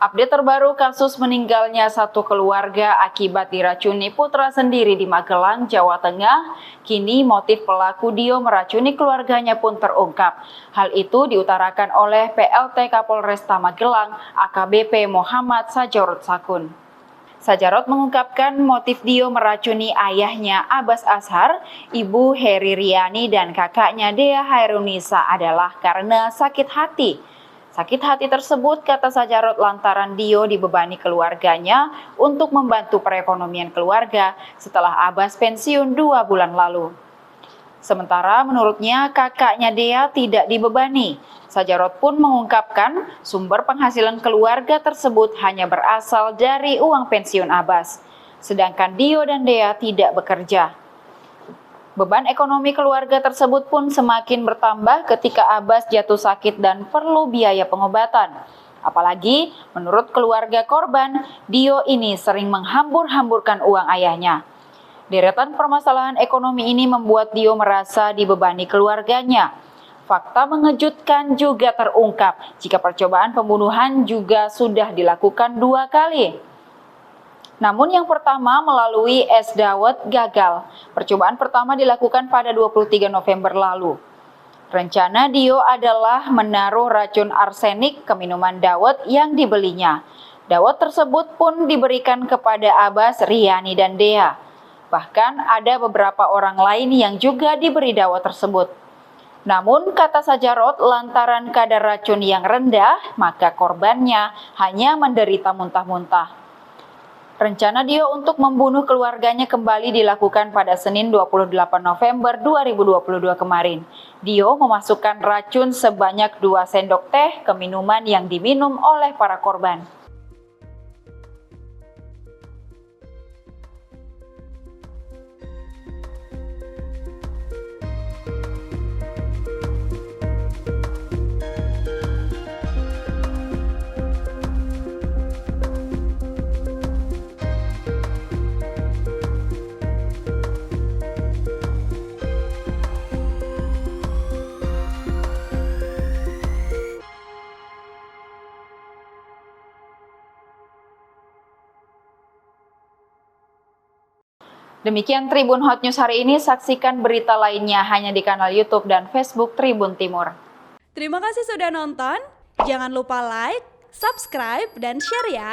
Update terbaru kasus meninggalnya satu keluarga akibat diracuni putra sendiri di Magelang, Jawa Tengah. Kini motif pelaku Dio meracuni keluarganya pun terungkap. Hal itu diutarakan oleh PLT Kapolresta Magelang, AKBP Muhammad Sajarot Sakun. Sajarot mengungkapkan motif Dio meracuni ayahnya Abbas Ashar, ibu Heri Riani dan kakaknya Dea Hairunisa adalah karena sakit hati. Sakit hati tersebut, kata Sajarot, lantaran Dio dibebani keluarganya untuk membantu perekonomian keluarga setelah Abbas pensiun 2 bulan lalu. Sementara menurutnya kakaknya Dea tidak dibebani. Sajarot pun mengungkapkan sumber penghasilan keluarga tersebut hanya berasal dari uang pensiun Abbas. Sedangkan Dio dan Dea tidak bekerja. Beban ekonomi keluarga tersebut pun semakin bertambah ketika Abbas jatuh sakit dan perlu biaya pengobatan. Apalagi menurut keluarga korban, Dio ini sering menghambur-hamburkan uang ayahnya. Deretan permasalahan ekonomi ini membuat Dio merasa dibebani keluarganya. Fakta mengejutkan juga terungkap jika percobaan pembunuhan juga sudah dilakukan 2 kali. Namun yang pertama melalui es dawet gagal. Percobaan pertama dilakukan pada 23 November lalu. Rencana Dio adalah menaruh racun arsenik ke minuman dawet yang dibelinya. Dawet tersebut pun diberikan kepada Abbas, Riani, dan Dea. Bahkan ada beberapa orang lain yang juga diberi dawet tersebut. Namun kata Sajarot, lantaran kadar racun yang rendah, maka korbannya hanya menderita muntah-muntah. Rencana Dio untuk membunuh keluarganya kembali dilakukan pada Senin 28 November 2022 kemarin. Dio memasukkan racun sebanyak 2 sendok teh ke minuman yang diminum oleh para korban. Demikian Tribun Hot News hari ini, saksikan berita lainnya hanya di kanal YouTube dan Facebook Tribun Timur. Terima kasih sudah nonton, jangan lupa like, subscribe, dan share ya!